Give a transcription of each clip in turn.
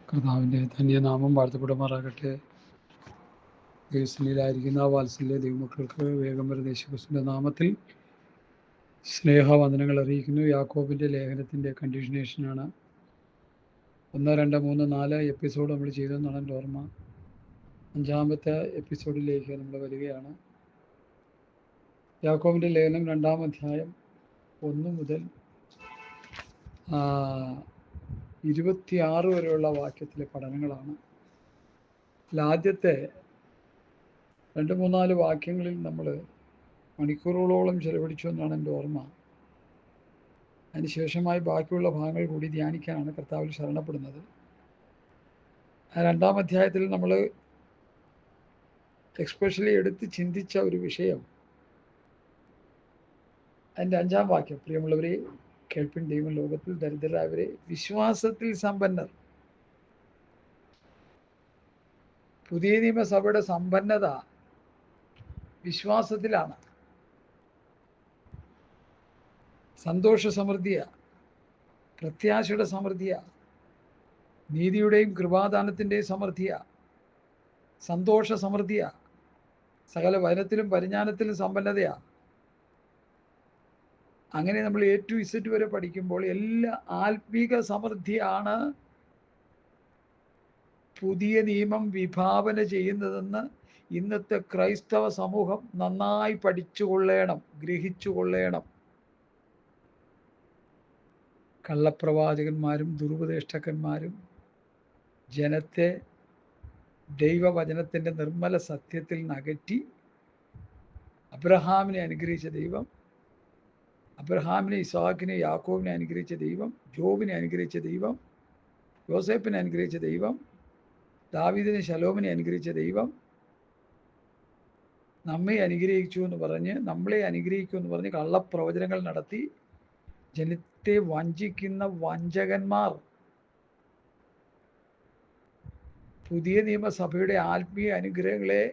കർത്താവിൻ്റെ ധന്യനാമം വാഴ്ത്തപ്പെടുമാറാകട്ടെ. യേശുവിലായിരിക്കുന്ന വാത്സല്യ ദൈവമക്കൾക്ക് വേഗം വരുന്ന യേശുക്രിസ്തുവിൻ്റെ നാമത്തിൽ സ്നേഹവന്ദനങ്ങൾ അറിയിക്കുന്നു. യാക്കോബിൻ്റെ ലേഖനത്തിൻ്റെ കണ്ടീഷനേഷനാണ്. 1, 2, 3, 4 എപ്പിസോഡ് നമ്മൾ ചെയ്തെന്നാണ് എൻ്റെ ഓർമ്മ. 5-ാമത്തെ എപ്പിസോഡിലേക്ക് നമ്മൾ വരികയാണ്. യാക്കോബിൻ്റെ ലേഖനം 2-ാം അധ്യായം 1 മുതൽ 26 വരെയുള്ള വാക്യത്തിലെ പഠനങ്ങളാണ്. ആദ്യത്തെ 2-3-4 വാക്യങ്ങളിൽ നമ്മൾ മണിക്കൂറുകളോളം ചെലവഴിച്ചു എന്നാണ് എൻ്റെ ഓർമ്മ. അതിനുശേഷമായി ബാക്കിയുള്ള ഭാഗങ്ങൾ കൂടി ധ്യാനിക്കാനാണ് കർത്താവിൽ ശരണപ്പെടുന്നത്. 2-ാം അധ്യായത്തിൽ നമ്മൾ എക്സ്പെഷ്യലി എടുത്ത് ചിന്തിച്ച ഒരു വിഷയം, അതിൻ്റെ 5-ാം വാക്യം, പ്രിയമുള്ളവരെ കേൾപ്പിൻ, ദൈവം ലോകത്തിൽ ദരിദ്രരായവരെ വിശ്വാസത്തിൽ സമ്പന്നർ. പുതിയ നിയമസഭയുടെ സമ്പന്നത വിശ്വാസത്തിലാണ്. സന്തോഷ സമൃദ്ധിയ, പ്രത്യാശയുടെ സമൃദ്ധിയ, നീതിയുടെയും കൃപാദാനത്തിൻ്റെയും സമൃദ്ധിയ, സന്തോഷ സമൃദ്ധിയ, സകല വചനത്തിലും പരിജ്ഞാനത്തിലും സമ്പന്നതയാ. അങ്ങനെ നമ്മൾ A to Z വരെ പഠിക്കുമ്പോൾ എല്ലാ ആത്മീക സമൃദ്ധിയാണ് പുതിയ നിയമം വിഭാവന ചെയ്യുന്നതെന്ന് ഇന്നത്തെ ക്രൈസ്തവ സമൂഹം നന്നായി പഠിച്ചുകൊള്ളണം, ഗ്രഹിച്ചുകൊള്ളണം. കള്ളപ്രവാചകന്മാരും ദുരുപദേഷ്ടക്കന്മാരും ജനത്തെ ദൈവവചനത്തിൻ്റെ നിർമ്മല സത്യത്തിൽ നകറ്റി അബ്രഹാമിനെ അനുഗ്രഹിച്ച ദൈവം, അബ്രഹാമിനെ, ഇസ്ഹാക്കിനെ, യാക്കോബിനെ അനുഗ്രഹിച്ച ദൈവം, ജോബിനെ അനുഗ്രഹിച്ച ദൈവം, യോസേപ്പിനെ അനുഗ്രഹിച്ച ദൈവം, ദാവീദിനെ, ശലോമിനെ അനുഗ്രഹിച്ച ദൈവം നമ്മെ അനുഗ്രഹിച്ചു എന്ന് പറഞ്ഞ്, നമ്മളെ അനുഗ്രഹിക്കുമെന്ന് പറഞ്ഞ് കള്ളപ്രവചനങ്ങൾ നടത്തി ജനത്തെ വഞ്ചിക്കുന്ന വഞ്ചകന്മാർ പുതിയ നിയമസഭയുടെ ആത്മീയ അനുഗ്രഹങ്ങളെ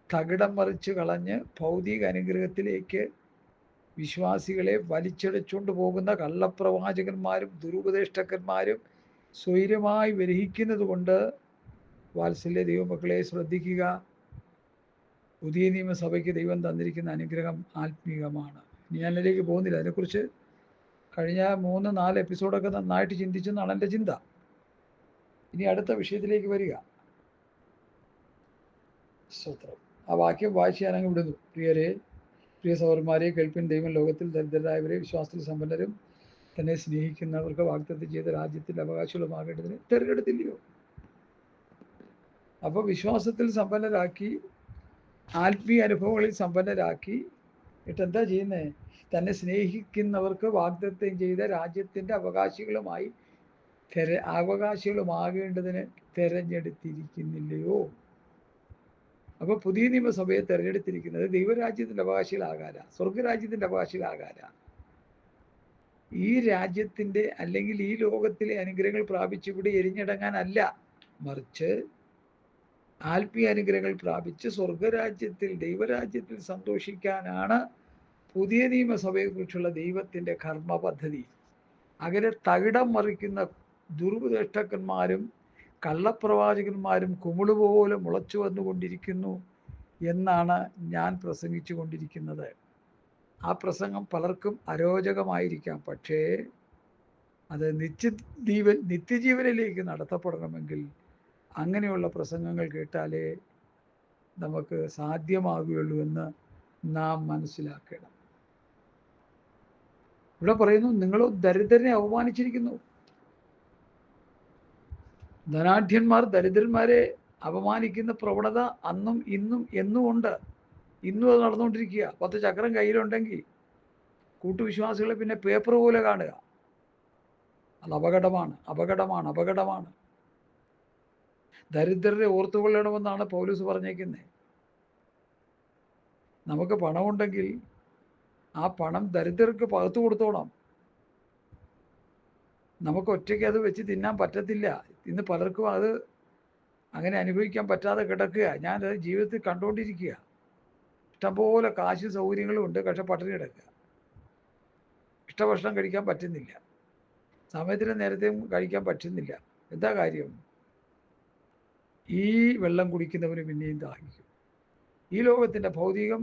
തകിടം മറിച്ച് കളഞ്ഞ് ഭൗതിക അനുഗ്രഹത്തിലേക്ക് വിശ്വാസികളെ വലിച്ചെടുച്ചുകൊണ്ട് പോകുന്ന കള്ളപ്രവാചകന്മാരും ദുരുപദേഷ്ടക്കന്മാരും സ്വൈരമായി വരിഹിക്കുന്നത് കൊണ്ട് വാത്സല്യ ദൈവമക്കളെ ശ്രദ്ധിക്കുക. പുതിയ നിയമസഭയ്ക്ക് ദൈവം തന്നിരിക്കുന്ന അനുഗ്രഹം ആത്മീകമാണ്. ഇനി ഞാൻ അതിലേക്ക് പോകുന്നില്ല. അതിനെക്കുറിച്ച് കഴിഞ്ഞ 3-4 എപ്പിസോഡൊക്കെ നന്നായിട്ട് ചിന്തിച്ചെന്നാണ് എൻ്റെ ചിന്ത. ഇനി അടുത്ത വിഷയത്തിലേക്ക് വരിക. സ്തോത്രം. ആ വാക്യം വായിച്ച് ഞാനങ്ങ് വിടുന്നു. പ്രിയ സഹോദരന്മാരെ കേൾപ്പിൻ, ദൈവം ലോകത്തിൽ ദരിദ്രരായവരെ വിശ്വാസത്തിൽ സമ്പന്നരും തന്നെ സ്നേഹിക്കുന്നവർക്ക് വാഗ്ദത്തം ചെയ്ത രാജ്യത്തിൻ്റെ അവകാശങ്ങളുമാകേണ്ടതിന് തിരഞ്ഞെടുത്തില്ലയോ? അപ്പോൾ വിശ്വാസത്തിൽ സമ്പന്നരാക്കി, ആത്മീയ അനുഭവങ്ങളിൽ സമ്പന്നരാക്കി എന്താ ചെയ്യുന്നത്? തന്നെ സ്നേഹിക്കുന്നവർക്ക് വാഗ്ദത്തം ചെയ്ത രാജ്യത്തിൻ്റെ അവകാശികളുമാകേണ്ടതിന് തിരഞ്ഞെടുത്തിരിക്കുന്നില്ലയോ? അപ്പോൾ പുതിയ നിയമസഭയെ തിരഞ്ഞെടുത്തിരിക്കുന്നത് ദൈവരാജ്യത്തിൻ്റെ അവകാശികളാകാന, സ്വർഗരാജ്യത്തിൻ്റെ അവകാശികളാകാന, ഈ രാജ്യത്തിൻ്റെ അല്ലെങ്കിൽ ഈ ലോകത്തിലെ അനുഗ്രഹങ്ങൾ പ്രാപിച്ച് ഇവിടെ എരിഞ്ഞടങ്ങാനല്ല, മറിച്ച് ആത്മീയ അനുഗ്രഹങ്ങൾ പ്രാപിച്ച് സ്വർഗരാജ്യത്തിൽ, ദൈവരാജ്യത്തിൽ സന്തോഷിക്കാനാണ് പുതിയ നിയമസഭയെക്കുറിച്ചുള്ള ദൈവത്തിൻ്റെ കർമ്മ പദ്ധതി. അങ്ങനെ തകിടം മറിക്കുന്ന ദുരുപദേഷ്ടക്കന്മാരും കള്ളപ്രവാചകന്മാരും കുമിളുപോലെ മുളച്ചു വന്നുകൊണ്ടിരിക്കുന്നു എന്നാണ് ഞാൻ പ്രസംഗിച്ചു കൊണ്ടിരിക്കുന്നത്. ആ പ്രസംഗം പലർക്കും അരോചകമായിരിക്കാം, പക്ഷേ അത് നിത്യജീവനിലേക്ക് നടത്തപ്പെടണമെങ്കിൽ അങ്ങനെയുള്ള പ്രസംഗങ്ങൾ കേട്ടാലേ നമുക്ക് സാധ്യമാകുകയുള്ളൂ എന്ന് നാം മനസ്സിലാക്കണം. ഇവിടെ പറയുന്നു, നിങ്ങളോ ദരിദ്രനെ അവമാനിച്ചിരിക്കുന്നു. ധനാഢ്യന്മാർ ദരിദ്രന്മാരെ അപമാനിക്കുന്ന പ്രവണത അന്നും ഇന്നും എന്നും ഉണ്ട്. ഇന്നും അത് നടന്നുകൊണ്ടിരിക്കുക. 10 ചക്രം കയ്യിലുണ്ടെങ്കിൽ കൂട്ടുവിശ്വാസികളെ പിന്നെ പേപ്പർ പോലെ കാണുക. അത് അപകടമാണ്, അപകടമാണ്, അപകടമാണ്. ദരിദ്രരെ ഓർത്തുകൊള്ളണമെന്നാണ് പൗലോസ് പറഞ്ഞേക്കുന്നത്. നമുക്ക് പണമുണ്ടെങ്കിൽ ആ പണം ദരിദ്രർക്ക് പകർത്തു കൊടുത്തോണം. നമുക്ക് ഒറ്റയ്ക്ക് അത് വെച്ച് തിന്നാൻ പറ്റത്തില്ല. ഇന്ന് പലർക്കും അത് അങ്ങനെ അനുഭവിക്കാൻ പറ്റാതെ കിടക്കുക. ഞാനത് ജീവിതത്തിൽ കണ്ടുകൊണ്ടിരിക്കുക. ഇഷ്ടംപോലെ കാശ് സൗകര്യങ്ങളും ഉണ്ട്, പക്ഷെ പട്ടിണി കിടക്കുക. ഇഷ്ടഭക്ഷണം കഴിക്കാൻ പറ്റുന്നില്ല. സമയത്തിന് നേരത്തെയും കഴിക്കാൻ പറ്റുന്നില്ല. എന്താ കാര്യം? ഈ വെള്ളം കുടിക്കുന്നവന് പിന്നെയും ദാഹിക്കും. ഈ ലോകത്തിൻ്റെ ഭൗതികം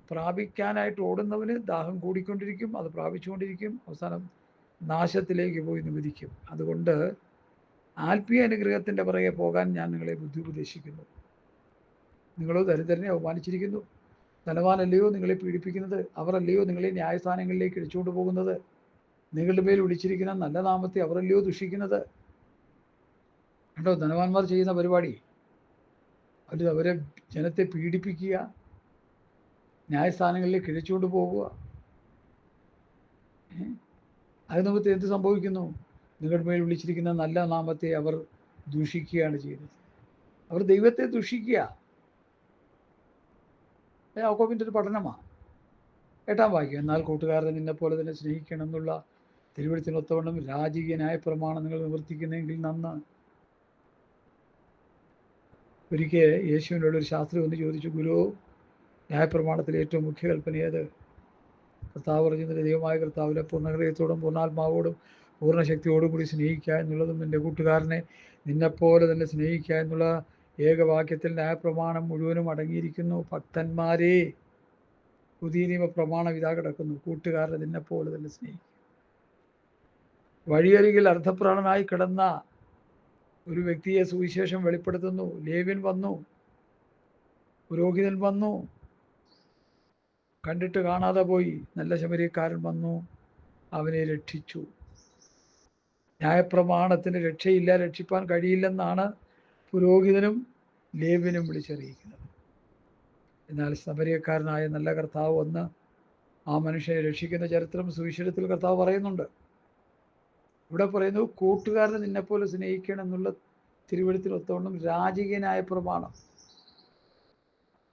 പ്രാപിക്കാനായിട്ട് ഓടുന്നവന് ദാഹം കൂടിക്കൊണ്ടിരിക്കും, അത് പ്രാപിച്ചുകൊണ്ടിരിക്കും, അവസാനം നാശത്തിലേക്ക് പോയി നിവദിക്കും. അതുകൊണ്ട് ആത്മീയ അനുഗ്രഹത്തിൻ്റെ പുറകെ പോകാൻ ഞാൻ നിങ്ങളെ ബുദ്ധി ഉപദേശിക്കുന്നു. നിങ്ങളോ ദരിദ്രനെ അവമാനിച്ചിരിക്കുന്നു. ധനവാനല്ലയോ നിങ്ങളെ പീഡിപ്പിക്കുന്നത്? അവരല്ലയോ നിങ്ങളെ ന്യായസ്ഥാനങ്ങളിലേക്ക് ഇടിച്ചുകൊണ്ട് പോകുന്നത്? നിങ്ങളുടെ മേൽ വിളിച്ചിരിക്കുന്ന നല്ല നാമത്തെ അവരല്ലയോ ദുഷിക്കുന്നത്? കണ്ടോ ധനവാന്മാർ ചെയ്യുന്ന പരിപാടി? അവരെ ജനത്തെ പീഡിപ്പിക്കുക, ന്യായസ്ഥാനങ്ങളിലേക്ക് ഇഴച്ചുകൊണ്ട് പോകുക. അത് നമുക്ക് എന്ത് സംഭവിക്കുന്നു? നിങ്ങളുടെ മേൽ വിളിച്ചിരിക്കുന്ന നല്ല നാമത്തെ അവർ ദൂഷിക്കുകയാണ് ചെയ്യുന്നത്. അവർ ദൈവത്തെ ദുഷിക്കുക. യാക്കോബിൻ്റെ ഒരു പഠനമാണ്. 8-ാം വാക്യം. എന്നാൽ കൂട്ടുകാരനെ നിന്നെപ്പോലെ തന്നെ സ്നേഹിക്കണം എന്നുള്ള തിരുവെഴുത്തിനൊത്തവണ്ണം രാജകീയ ന്യായപ്രമാണം നിങ്ങൾ നിവർത്തിക്കുന്നെങ്കിൽ നന്ന്. ഒരിക്കൽ യേശുവിനോട് ഒരു ശാസ്ത്രി ഒന്ന് ചോദിച്ചു, ഗുരു, ന്യായപ്രമാണത്തിലെ ഏറ്റവും മുഖ്യ കൽപ്പന ഏത്? കർത്താവ് പറഞ്ഞതിൻ്റെ ദൈവമായ കർത്താവിലെ പൂർണ്ണഹൃദയത്തോടും പൂർണ്ണാത്മാവോടും പൂർണ്ണശക്തിയോടും കൂടി സ്നേഹിക്കുക എന്നുള്ളതും നിൻ്റെ കൂട്ടുകാരനെ നിന്നെപ്പോലെ തന്നെ സ്നേഹിക്കുക എന്നുള്ള ഏകവാക്യത്തിൽ ന്യായപ്രമാണം മുഴുവനും അടങ്ങിയിരിക്കുന്നു. ഭക്തന്മാരെ, പുതിയ നിയമ പ്രമാണം ഇതാ കിടക്കുന്നു, കൂട്ടുകാരനെ നിന്നെപ്പോലെ തന്നെ സ്നേഹിക്കുക. വഴിയരികിൽ അർദ്ധപ്രാണനായി കിടന്ന ഒരു വ്യക്തിയെ സുവിശേഷം വെളിപ്പെടുത്തുന്നു. ലേവ്യൻ വന്നു, പുരോഹിതൻ വന്നു, കണ്ടിട്ട് കാണാതെ പോയി. നല്ല ശമരിയക്കാരൻ വന്നു, അവനെ രക്ഷിച്ചു. ന്യായപ്രമാണത്തിന് രക്ഷയില്ല, രക്ഷിപ്പാൻ കഴിയില്ലെന്നാണ് പുരോഹിതനും ലേവ്യനും വിളിച്ചറിയിക്കുന്നത്. എന്നാൽ ശമരിയക്കാരനായ നല്ല കർത്താവ് വന്ന് ആ മനുഷ്യനെ രക്ഷിക്കുന്ന ചരിത്രം സുവിശേഷത്തിൽ കർത്താവ് പറയുന്നുണ്ട്. ഇവിടെ പറയുന്നു, കൂട്ടുകാരനെ നിന്നെപ്പോലെ സ്നേഹിക്കണം എന്നുള്ള തിരുവെഴുത്തിനൊത്തവണ്ണം രാജകീയ ന്യായപ്രമാണം.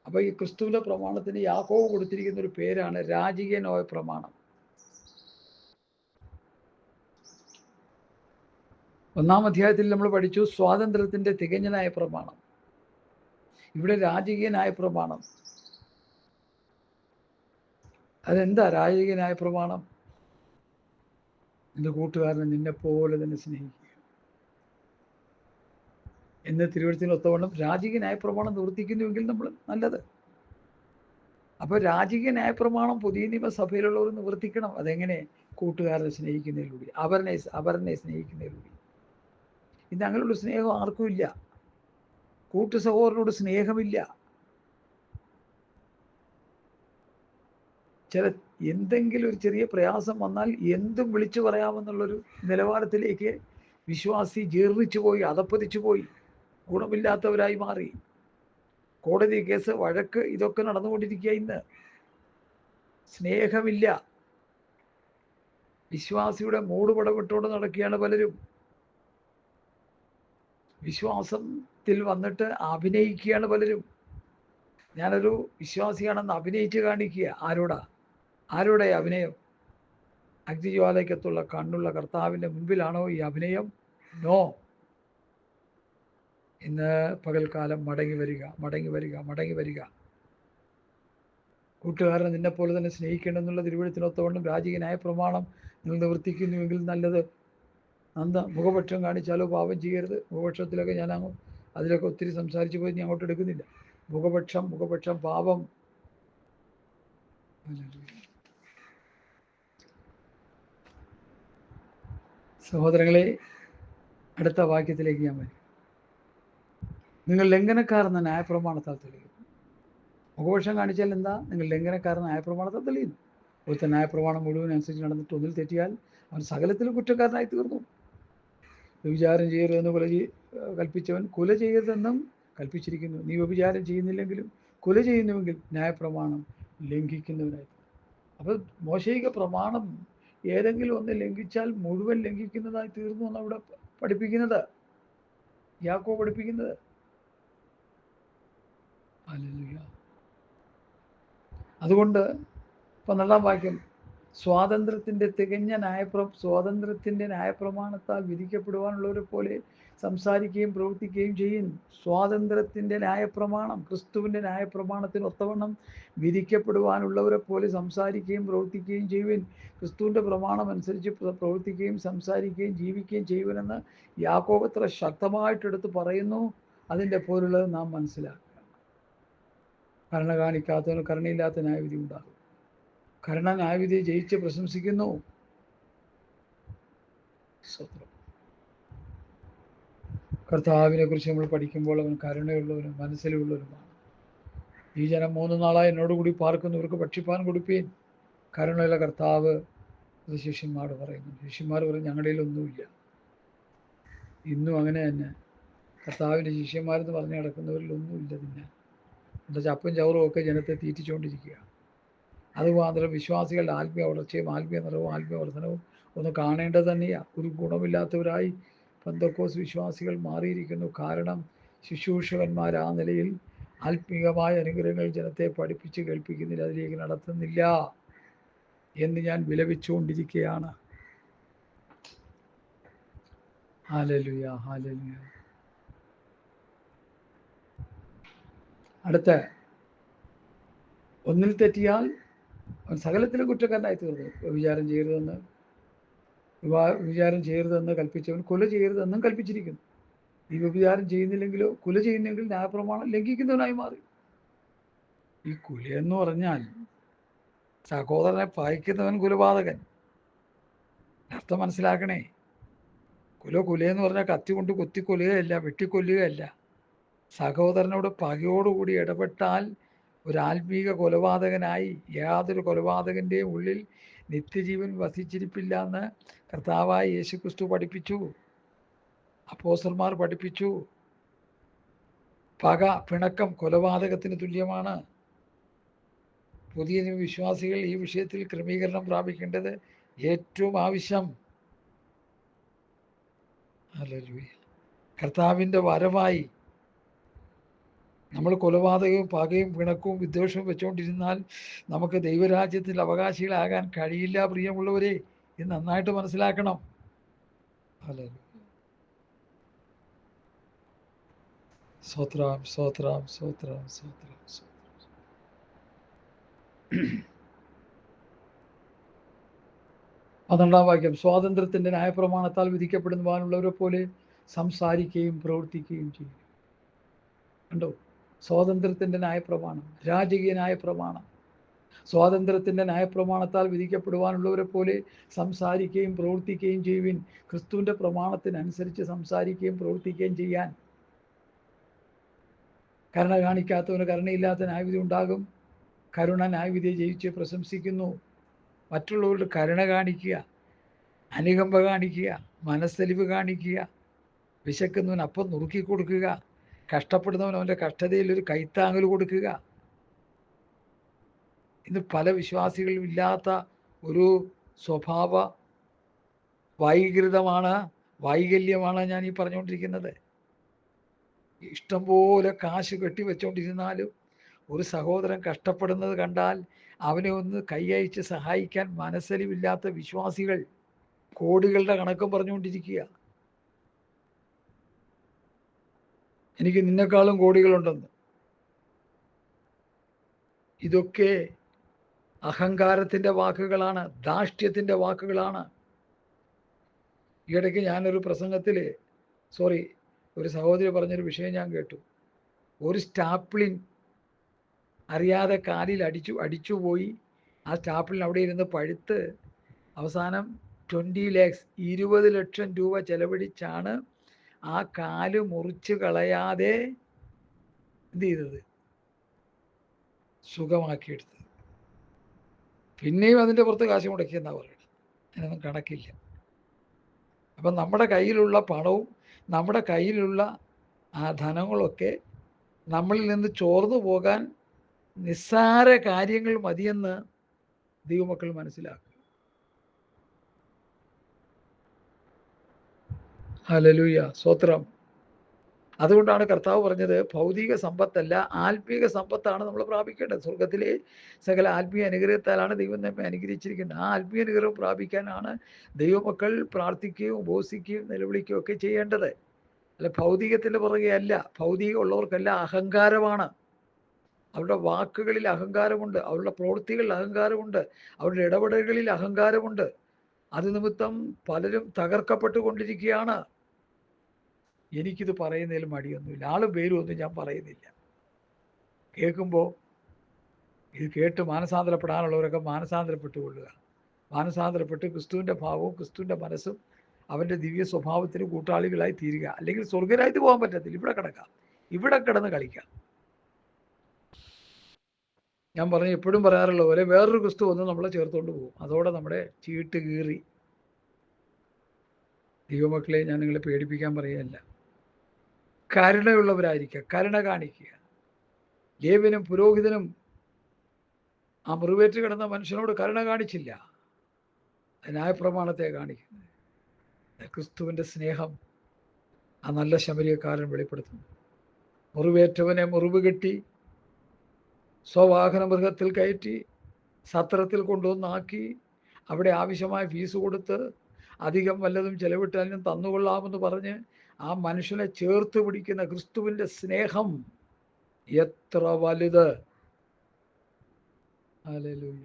അപ്പോൾ ഈ ക്രിസ്തുവിൻ്റെ പ്രമാണത്തിന് യാക്കോബ് കൊടുത്തിരിക്കുന്ന ഒരു പേരാണ് രാജകീയ ന്യായപ്രമാണം. 1-ാം അധ്യായത്തിൽ നമ്മൾ പഠിച്ചു സ്വാതന്ത്ര്യത്തിൻ്റെ തികഞ്ഞ ന്യായപ്രമാണം. ഇവിടെ രാജകീയ ന്യായപ്രമാണം. അതെന്താ രാജകീയ ന്യായപ്രമാണം? എൻ്റെ കൂട്ടുകാരനെ നിന്നെപ്പോലെ തന്നെ സ്നേഹിക്കുക എന്ന് തിരുവെഴുത്തിനൊത്തവണ്ണം രാജകീയ ന്യായപ്രമാണം നിവർത്തിക്കുന്നുവെങ്കിൽ നമ്മൾ നല്ലത്. അപ്പോൾ രാജകീയ ന്യായപ്രമാണം പുതിയ നിയമസഭയിലുള്ളവർ നിവർത്തിക്കണം. അതെങ്ങനെ? കൂട്ടുകാരനെ സ്നേഹിക്കുന്നതിലൂടെ, അവരനെ സ്നേഹിക്കുന്നതിലൂടെ. ഇന്ന് അങ്ങനെയുള്ള സ്നേഹം ആർക്കും ഇല്ല. കൂട്ടു സഹോദരനോട് സ്നേഹമില്ല. എന്തെങ്കിലും ഒരു ചെറിയ പ്രയാസം വന്നാൽ എന്തും വിളിച്ചു പറയാമെന്നുള്ളൊരു നിലവാരത്തിലേക്ക് വിശ്വാസി ജീർണിച്ചു പോയി, അധപ്പതിച്ചു പോയി, ഗുണമില്ലാത്തവരായി മാറി. കോടതി കേസ്, വഴക്ക്, ഇതൊക്കെ നടന്നുകൊണ്ടിരിക്കുക. ഇന്ന് സ്നേഹമില്ല. വിശ്വാസിയുടെ മൂടുപടമിട്ടുകൊണ്ട് നടക്കുകയാണ് പലരും. വിശ്വാസത്തിൽ വന്നിട്ട് അഭിനയിക്കുകയാണ് പലരും. ഞാനൊരു വിശ്വാസിയാണെന്ന് അഭിനയിച്ച് കാണിക്കുക. ആരോടെ അഭിനയം? അഗ്നിജ്വാലയ്ക്കത്തുള്ള കണ്ണുള്ള കർത്താവിൻ്റെ മുൻപിലാണോ ഈ അഭിനയം? നോ. ഇന്ന് പകൽക്കാലം മടങ്ങി വരിക. കൂട്ടുകാരനെ നിന്നെപ്പോലെ തന്നെ സ്നേഹിക്കേണ്ടെന്നുള്ള തിരുവെഴുത്തിനൊത്തവണ്ണം രാജകീയ ന്യായപ്രമാണം നിങ്ങൾ നിവർത്തിക്കുന്നുവെങ്കിൽ നല്ലത്. മുഖപക്ഷം കാണിച്ചാലോ പാപം ചെയ്യരുത്. മുഖപക്ഷത്തിലൊക്കെ അതിലൊക്കെ ഒത്തിരി സംസാരിച്ചു പോയി ഞാൻ അങ്ങോട്ട് എടുക്കുന്നില്ല. മുഖപക്ഷം പാപം. സഹോദരങ്ങളെ, അടുത്ത വാക്യത്തിലേക്ക് ഞാൻ വരും. നിങ്ങൾ ലംഘനക്കാരെന്ന ന്യായപ്രമാണത്താൽ തെളിയുന്നു. മുഖപക്ഷം കാണിച്ചാൽ എന്താ? നിങ്ങൾ ലംഘനക്കാരെന്ന ന്യായപ്രമാണത്താൽ തെളിയുന്നു. ഒരുത്ത ന്യായപ്രമാണം മുഴുവൻ അനുസരിച്ച് നടന്നിട്ട് ഒന്നിൽ തെറ്റിയാൽ അവൻ സകലത്തിലും കുറ്റക്കാരനായി തീർന്നു. വ്യഭിചാരം ചെയ്യരുതെന്ന് കൽപ്പിച്ചവൻ കൊല ചെയ്യരുതെന്നും കൽപ്പിച്ചിരിക്കുന്നു. നീ വ്യഭിചാരം ചെയ്യുന്നില്ലെങ്കിലും കൊല ചെയ്യുന്നുവെങ്കിൽ ന്യായപ്രമാണം ലംഘിക്കുന്നവനായി. അപ്പോൾ മോശയിക പ്രമാണം ഏതെങ്കിലും ഒന്ന് ലംഘിച്ചാൽ മുഴുവൻ ലംഘിക്കുന്നതായി തീർന്നു എന്നാണ് ഇവിടെ പഠിപ്പിക്കുന്നത്, യാക്കോബ് പഠിപ്പിക്കുന്നത്. ഹല്ലേലൂയ. അതുകൊണ്ട് 12-ാം വാക്യം, സ്വാതന്ത്ര്യത്തിൻ്റെ ന്യായപ്രമാണത്താൽ വിധിക്കപ്പെടുവാനുള്ളവരെ പോലെ സംസാരിക്കുകയും പ്രവർത്തിക്കുകയും ചെയ്യും. സ്വാതന്ത്ര്യത്തിൻ്റെ ന്യായപ്രമാണം, ക്രിസ്തുവിൻ്റെ ന്യായപ്രമാണത്തിന് ഒത്തവണ്ണം വിധിക്കപ്പെടുവാനുള്ളവരെ പോലെ സംസാരിക്കുകയും പ്രവർത്തിക്കുകയും ചെയ്യുവിൻ. ക്രിസ്തുവിൻ്റെ പ്രമാണം അനുസരിച്ച് പ്രവർത്തിക്കുകയും സംസാരിക്കുകയും ജീവിക്കുകയും ചെയ്യുവനെന്ന് യാക്കോബ് എത്ര ശക്തമായിട്ടെടുത്ത് പറയുന്നു. അതിൻ്റെ പൊരുൾ നാം മനസ്സിലാക്കുക. കരുണ കാണിക്കാത്തവന് കരുണയില്ലാത്ത ന്യായവിധി ഉണ്ടാകും. കരുണ ന്യായവിധിയെ ജയിച്ച് പ്രശംസിക്കുന്നു. കർത്താവിനെ കുറിച്ച് നമ്മൾ പഠിക്കുമ്പോൾ അവൻ കരുണയുള്ളവനും മനസ്സിലുള്ളവനുമാണ്. ഈ ജനം 3 നാളായി എന്നോടുകൂടി പാർക്കുന്നവർക്ക് ഭക്ഷിപ്പാൻ കൊടുപ്പീൻ. കരുണയുള്ള കർത്താവ് അത് ശിഷ്യന്മാരോട് പറയുന്നു. ശിഷ്യന്മാർ പറയും, ഞങ്ങളുടെ ഒന്നുമില്ല. ഇന്നും അങ്ങനെ തന്നെ കർത്താവിൻ്റെ ശിഷ്യന്മാരെന്ന് പറഞ്ഞു നടക്കുന്നവരിൽ ഒന്നുമില്ല. പിന്നെ എന്താ ചപ്പും ചവറും ഒക്കെ ജനത്തെ തീറ്റിച്ചുകൊണ്ടിരിക്കുക. അതുമാത്രം വിശ്വാസികളുടെ ആത്മീയ വളർച്ചയും ആത്മീയ നിറവും ആത്മീയ വർധനവും ഒന്ന് കാണേണ്ടത് തന്നെയാണ്. ഒരു ഗുണമില്ലാത്തവരായി പെന്തക്കോസ് വിശ്വാസികൾ മാറിയിരിക്കുന്നു. കാരണം ശുശ്രൂഷകന്മാർ ആ നിലയിൽ ആത്മീയമായ അനുഗ്രഹങ്ങൾ ജനത്തെ പഠിപ്പിച്ച് കേൾപ്പിക്കുന്നില്ല, അതിലേക്ക് നടത്തുന്നില്ല എന്ന് ഞാൻ വിലപിച്ചുകൊണ്ടിരിക്കുകയാണ്. Hallelujah, hallelujah. അടുത്ത ഒന്നിൽ തെറ്റിയാൽ അവൻ സകലത്തിലും കുറ്റക്കാരനായി തീർന്നു. വ്യഭിചാരം ചെയ്യരുതെന്ന് കൽപ്പിച്ചവൻ കൊല ചെയ്യരുതെന്നും കൽപ്പിച്ചിരിക്കുന്നു. ഈ വ്യഭിചാരം ചെയ്യുന്നില്ലെങ്കിലോ കൊല ചെയ്യുന്നെങ്കിൽ ന്യായപ്രമാണം ലംഘിക്കുന്നവനായി മാറി. ഈ കുലയെന്ന് പറഞ്ഞാൽ സഹോദരനെ പായിക്കുന്നവൻ കുലപാതകൻ. അർത്ഥം മനസ്സിലാക്കണേ. കുലയെന്ന് പറഞ്ഞാൽ കത്തി കൊണ്ട് കുത്തിക്കൊല്ലുകയല്ല, വെട്ടിക്കൊല്ലുകയല്ല. സഹോദരനോട് പകയോടുകൂടി ഇടപെട്ടാൽ ഒരു ആത്മീക കൊലപാതകനായി. യാതൊരു കൊലപാതകൻ്റെയും ഉള്ളിൽ നിത്യജീവൻ വസിച്ചിരിപ്പില്ല എന്ന് കർത്താവായ യേശുക്രിസ്തു പഠിപ്പിച്ചു, അപ്പോസ്തലന്മാർ പഠിപ്പിച്ചു. പക, പിണക്കം കൊലപാതകത്തിന് തുല്യമാണ്. പുതിയ വിശ്വാസികൾ ഈ വിഷയത്തിൽ ക്രമീകരണം പ്രാപിക്കേണ്ടത് ഏറ്റവും ആവശ്യം. ഹല്ലേലൂയ. കർത്താവിൻ്റെ വരവായി നമ്മൾ കൊലപാതകവും പകയും പിണക്കവും വിദ്വേഷവും വെച്ചുകൊണ്ടിരുന്നാൽ നമുക്ക് ദൈവരാജ്യത്തിൽ അവകാശികളാകാൻ കഴിയില്ല. പ്രിയമുള്ളവരെ, ഇത് നന്നായിട്ട് മനസ്സിലാക്കണം. ഹല്ലേലൂയ. സ്തോത്രം, സ്തോത്രം, സ്തോത്രം, സ്തോത്രം, സ്തോത്രം. 12-ാം വാക്യം, സ്വാതന്ത്ര്യത്തിൻ്റെ ന്യായപ്രമാണത്താൽ വിധിക്കപ്പെടുവാനുള്ളവരെ പോലെ സംസാരിക്കുകയും പ്രവർത്തിക്കുകയും ചെയ്യും. കണ്ടോ? സ്വാതന്ത്ര്യത്തിൻ്റെ ന്യായപ്രമാണം, രാജകീയ ന്യായപ്രമാണം. സ്വാതന്ത്ര്യത്തിൻ്റെ ന്യായപ്രമാണത്താൽ വിധിക്കപ്പെടുവാനുള്ളവരെ പോലെ സംസാരിക്കുകയും പ്രവർത്തിക്കുകയും ചെയ്യുവിൻ. ക്രിസ്തുവിൻ്റെ പ്രമാണത്തിനനുസരിച്ച് സംസാരിക്കുകയും പ്രവർത്തിക്കുകയും ചെയ്യാൻ. കരുണ കാണിക്കാത്തവന് കരുണയില്ലാത്ത ന്യായവിധി ഉണ്ടാകും. കരുണ ന്യായവിധിയെ ജയിച്ച് പ്രശംസിക്കുന്നു. മറ്റുള്ളവരുടെ കരുണ കാണിക്കുക, അനുകമ്പ കാണിക്കുക, മനസ്സലിവ് കാണിക്കുക, വിശക്കുന്നവൻ അപ്പം നുറുക്കി കൊടുക്കുക, കഷ്ടപ്പെടുന്നവൻ അവൻ്റെ കഷ്ടതയിൽ ഒരു കൈത്താങ്ങൽ കൊടുക്കുക. ഇന്ന് പല വിശ്വാസികളും ഇല്ലാത്ത ഒരു സ്വഭാവ വൈകല്യമാണ് ഞാൻ ഈ പറഞ്ഞുകൊണ്ടിരിക്കുന്നത്. ഇഷ്ടംപോലെ കാശ് കെട്ടിവെച്ചുകൊണ്ടിരുന്നാലും ഒരു സഹോദരൻ കഷ്ടപ്പെടുന്നത് കണ്ടാൽ അവനെ ഒന്ന് കൈയയച്ച് സഹായിക്കാൻ മനസ്സലിവില്ലാത്ത വിശ്വാസികൾ കോടികളുടെ കണക്കും പറഞ്ഞുകൊണ്ടിരിക്കുക. എനിക്ക് നിന്നെക്കാളും കോടികളുണ്ടെന്ന്. ഇതൊക്കെ അഹങ്കാരത്തിൻ്റെ വാക്കുകളാണ്, ധാർഷ്ട്യത്തിൻ്റെ വാക്കുകളാണ്. ഈയിടയ്ക്ക് ഞാനൊരു പ്രസംഗത്തിൽ ഒരു സഹോദരി പറഞ്ഞൊരു വിഷയം ഞാൻ കേട്ടു. ഒരു സ്റ്റാപ്ലിൻ അറിയാതെ കാലിൽ അടിച്ചുപോയി. ആ സ്റ്റാപ്ലിൻ അവിടെ ഇരുന്ന് പഴുത്ത് അവസാനം 20 lakhs 20 ലക്ഷം രൂപ ചെലവഴിച്ചാണ് ആ കാല് മുറിച്ച് കളയാതെ എന്ത് ചെയ്തത്? സുഖമാക്കിയെടുത്തത്. പിന്നെയും അതിൻ്റെ പുറത്ത് കാശ് മുടക്കിയെന്നാണ് പറയുന്നത്. അതിനൊന്നും കണക്കില്ല. അപ്പം നമ്മുടെ കയ്യിലുള്ള പണവും നമ്മുടെ കയ്യിലുള്ള ആ ധനങ്ങളൊക്കെ നമ്മളിൽ നിന്ന് ചോർന്നു പോകാൻ നിസ്സാര കാര്യങ്ങൾ മതിയെന്ന് ദൈവമക്കൾ മനസ്സിലാക്കുക. ഹല്ലേലൂയ, സ്തോത്രം. അതുകൊണ്ടാണ് കർത്താവ് പറഞ്ഞത്, ഭൗതിക സമ്പത്തല്ല ആത്മീക സമ്പത്താണ് നമ്മൾ പ്രാപിക്കേണ്ടത്. സ്വർഗത്തിലെ സകല ആത്മീയ അനുഗ്രഹത്താലാണ് ദൈവം നമ്മെ അനുഗ്രഹിച്ചിരിക്കുന്നത്. ആ ആത്മീയ അനുഗ്രഹം പ്രാപിക്കാനാണ് ദൈവമക്കൾ പ്രാർത്ഥിക്കുകയും ഉപവസിക്കുകയും നിലവിളിക്കുകയും ഒക്കെ ചെയ്യേണ്ടത്. അല്ല ഭൗതികത്തിൻ്റെ പുറകെ അല്ല. ഭൗതികം ഉള്ളവർക്കല്ല അഹങ്കാരമാണ്. അവരുടെ വാക്കുകളിൽ അഹങ്കാരമുണ്ട്, അവരുടെ പ്രവൃത്തികളിൽ അഹങ്കാരമുണ്ട്, അവരുടെ ഇടപെടലുകളിൽ അഹങ്കാരമുണ്ട്. അത് നിമിത്തം പലരും തകർക്കപ്പെട്ടുകൊണ്ടിരിക്കുകയാണ്. എനിക്കിത് പറയുന്നതിൽ മടിയൊന്നുമില്ല, ആളും പേരും ഒന്നും ഞാൻ പറയുന്നില്ല. കേൾക്കുമ്പോൾ ഇത് കേട്ട് മാനസാന്തരപ്പെടാനുള്ളവരൊക്കെ മാനസാന്തരപ്പെട്ടുകൊള്ളുക. മാനസാന്തരപ്പെട്ട് ക്രിസ്തുവിൻ്റെ ഭാവവും ക്രിസ്തുവിൻ്റെ മനസ്സും അവൻ്റെ ദിവ്യ സ്വഭാവത്തിന് കൂട്ടാളികളായി തീരുക. അല്ലെങ്കിൽ സ്വർഗരായിട്ട് പോകാൻ പറ്റത്തില്ല. ഇവിടെ കിടക്കാം, ഇവിടെ കിടന്ന് കളിക്കാം. ഞാൻ പറഞ്ഞു എപ്പോഴും പറയാറുള്ള പോലെ വേറൊരു ക്രിസ്തു വന്ന് നമ്മളെ ചേർത്തുകൊണ്ട് പോകും. അതോടെ നമ്മുടെ ചീട്ട് കീറി. ദൈവമക്കളെ, ഞാൻ നിങ്ങളെ പേടിപ്പിക്കാൻ പറയുകയല്ല. കരുണയുള്ളവരായിരിക്കുക, കരുണ കാണിക്കുക. ലേവ്യനും പുരോഹിതനും ആ മുറിവേറ്റ് കിടന്ന മനുഷ്യനോട് കരുണ കാണിച്ചില്ല, ന്യായപ്രമാണത്തെ കാണിക്കുന്നത്. ക്രിസ്തുവിൻ്റെ സ്നേഹം ആ നല്ല ശമരിയക്കാരൻ വെളിപ്പെടുത്തുന്നു. മുറിവേറ്റവനെ മുറിവ് കെട്ടി സ്വവാഹന മൃഗത്തിൽ കയറ്റി സത്രത്തിൽ കൊണ്ടുവന്നാക്കി അവിടെ ആവശ്യമായ ഫീസ് കൊടുത്ത് അധികം വല്ലതും ചെലവിട്ടാലും തന്നുകൊള്ളാമെന്ന് പറഞ്ഞ് ആ മനുഷ്യനെ ചേർത്ത് പിടിക്കുന്ന ക്രിസ്തുവിൻ്റെ സ്നേഹം എത്ര വലുത്! ഹല്ലേലൂയ,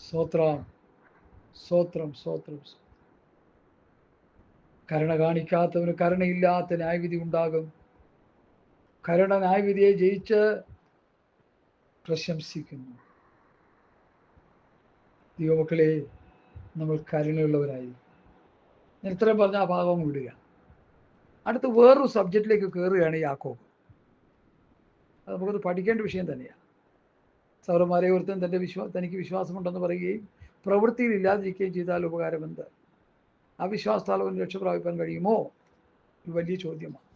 സ്തോത്രം, സ്തോത്രം, സ്തോത്രം. കരുണ കാണിക്കാത്തവന് കരുണയില്ലാത്ത ന്യായവിധി ഉണ്ടാകും. കരുണ ന്യായവിധിയെ ജയിച്ച് പ്രശംസിക്കുന്നു. ദൈവമക്കളെ, നമ്മൾ കരുണയുള്ളവരായി. ഞാൻ ഇത്രയും പറഞ്ഞ ആ ഭാഗം വിടുക. അടുത്ത് വേറൊരു സബ്ജക്റ്റിലേക്ക് കയറുകയാണ് യാക്കോബ്. അത് നമുക്കത് പഠിക്കേണ്ട വിഷയം തന്നെയാണ്. സൗരന്മാരെ ഒരുത്തൻ തനിക്ക് വിശ്വാസമുണ്ടെന്ന് പറയുകയും പ്രവൃത്തിയിൽ ഇല്ലാതിരിക്കുകയും ചെയ്താൽ ഉപകാരം എന്ത്? അവിശ്വാസത്താൽ അവന് രക്ഷ പ്രാപിക്കാൻ കഴിയുമോ? ഒരു വലിയ ചോദ്യമാണ്.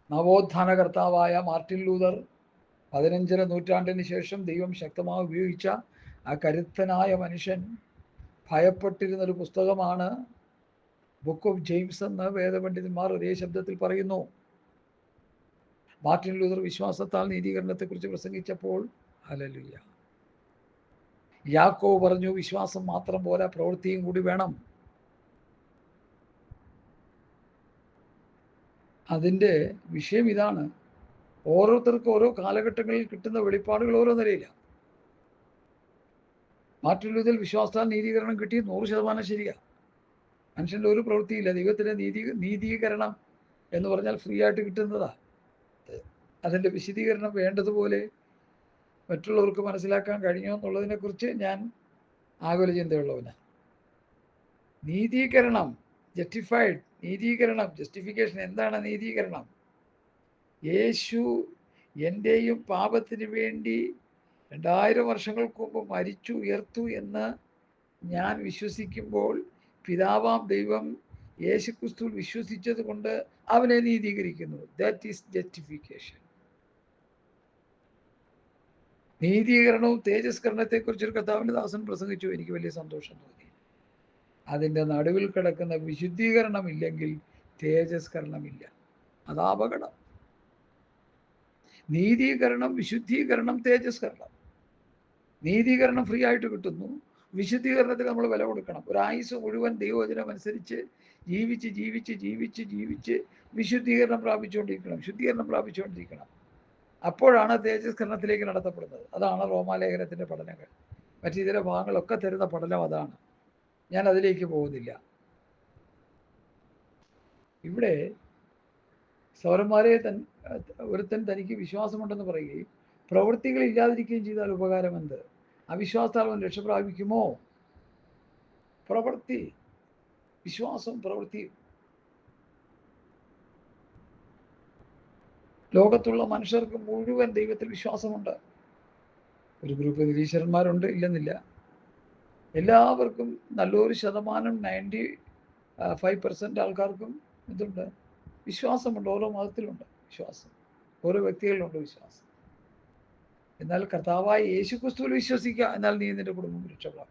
നവോത്ഥാന കർത്താവായ മാർട്ടിൻ ലൂതർ 15ാം നൂറ്റാണ്ടിന് ശേഷം ദൈവം ശക്തമായി ഉപയോഗിച്ച ആ കരുത്തനായ മനുഷ്യൻ ഭയപ്പെട്ടിരുന്നൊരു പുസ്തകമാണ് ബുക്ക് ഓഫ് ജെയിംസ് എന്ന് വേദപണ്ഡിതന്മാർ ഒരേ ശബ്ദത്തിൽ പറയുന്നു. മാർട്ടിൻ ലൂതർ വിശ്വാസത്താൽ നീതീകരണത്തെക്കുറിച്ച് പ്രസംഗിച്ചപ്പോൾ, ഹല്ലേലൂയ, യാക്കോബ് പറഞ്ഞു, വിശ്വാസം മാത്രം പോരാ, പ്രവൃത്തിയും കൂടി വേണം. അതിൻ്റെ വിഷയം ഇതാണ്. ഓരോരുത്തർക്കും ഓരോ കാലഘട്ടങ്ങളിൽ കിട്ടുന്ന വെളിപ്പാടുകൾ ഓരോ നിലയിലാണ്. മാർട്ടിൻ ലൂതർ വിശ്വാസത്താൽ നീതീകരണം കിട്ടി, 100% ശരിയാണ്. മനുഷ്യൻ്റെ ഒരു പ്രവൃത്തിയില്ല. ദൈവത്തിൻ്റെ നീതീകരണം എന്ന് പറഞ്ഞാൽ ഫ്രീ ആയിട്ട് കിട്ടുന്നതാണ്. അതിൻ്റെ വിശദീകരണം വേണ്ടതുപോലെ മറ്റുള്ളവർക്ക് മനസ്സിലാക്കാൻ കഴിഞ്ഞോ എന്നുള്ളതിനെക്കുറിച്ച് ഞാൻ ആകുല ചിന്തയുള്ളവനാണ്. നീതീകരണം, ജസ്റ്റിഫൈഡ്, നീതീകരണം, ജസ്റ്റിഫിക്കേഷൻ. എന്താണ് നീതീകരണം? യേശു എൻ്റെയും പാപത്തിന് വേണ്ടി 2000 വർഷങ്ങൾക്ക് മുമ്പ് മരിച്ചു ഉയർത്തു എന്ന് ഞാൻ വിശ്വസിക്കുമ്പോൾ പിതാവാം ദൈവം യേശുക്രിസ്തുവിൽ വിശ്വസിച്ചത് കൊണ്ട് അവനെ നീതീകരിക്കുന്നു. That is justification. നീതീകരണവും തേജസ്കരണത്തെക്കുറിച്ചൊരു കർത്താവിൻ്റെ ദാസൻ പ്രസംഗിച്ചു. എനിക്ക് വലിയ സന്തോഷം തോന്നി. അതിൻ്റെ നടുവിൽ കിടക്കുന്ന വിശുദ്ധീകരണമില്ലെങ്കിൽ തേജസ്കരണമില്ല. അതാ അപകടം. നീതീകരണം, വിശുദ്ധീകരണം, തേജസ്കരണം. നീതീകരണം ഫ്രീ ആയിട്ട് കിട്ടുന്നു. വിശുദ്ധീകരണത്തിന് നമ്മൾ വില കൊടുക്കണം. ഒരു ആയുസ് മുഴുവൻ ദൈവവചനം അനുസരിച്ച് ജീവിച്ച് ജീവിച്ച് ജീവിച്ച് ജീവിച്ച് വിശുദ്ധീകരണം പ്രാപിച്ചുകൊണ്ടിരിക്കണം, ശുദ്ധീകരണം പ്രാപിച്ചുകൊണ്ടിരിക്കണം. അപ്പോഴാണ് തേജസ്കരണത്തിലേക്ക് നടത്തപ്പെടുന്നത്. അതാണ് റോമാലേഖനത്തിൻ്റെ പഠനങ്ങൾ. മറ്റിതര ഭാഗങ്ങളൊക്കെ തരുന്ന പഠനം അതാണ്. ഞാൻ അതിലേക്ക് പോകുന്നില്ല. ഇവിടെ സൗരന്മാരെ ഒരുത്തൻ തനിക്ക് വിശ്വാസമുണ്ടെന്ന് പറയുകയും പ്രവൃത്തികൾ ഇല്ലാതിരിക്കുകയും ചെയ്താൽ ഉപകാരം എന്ത്? അവിശ്വാസത്താൽ അവൻ രക്ഷ പ്രാപിക്കുമോ? പ്രവൃത്തി, വിശ്വാസം, പ്രവൃത്തി. ലോകത്തുള്ള മനുഷ്യർക്ക് മുഴുവൻ ദൈവത്തിൽ വിശ്വാസമുണ്ട്. ഒരു ഗ്രൂപ്പ് നിരീശ്വരന്മാരുണ്ട്, ഇല്ലെന്നില്ല. എല്ലാവർക്കും നല്ലൊരു ശതമാനം 95% ആൾക്കാർക്കും ഇതുണ്ട്, വിശ്വാസമുണ്ട്. ഓരോ മതത്തിലുണ്ട് വിശ്വാസം, ഓരോ വ്യക്തികളിലുണ്ട് വിശ്വാസം. എന്നാൽ കർത്താവായ യേശുക്രിസ്തുവിൽ വിശ്വസിക്കുക, എന്നാൽ നീ നിന്റെ കുടുംബം രക്ഷപ്പെടാം.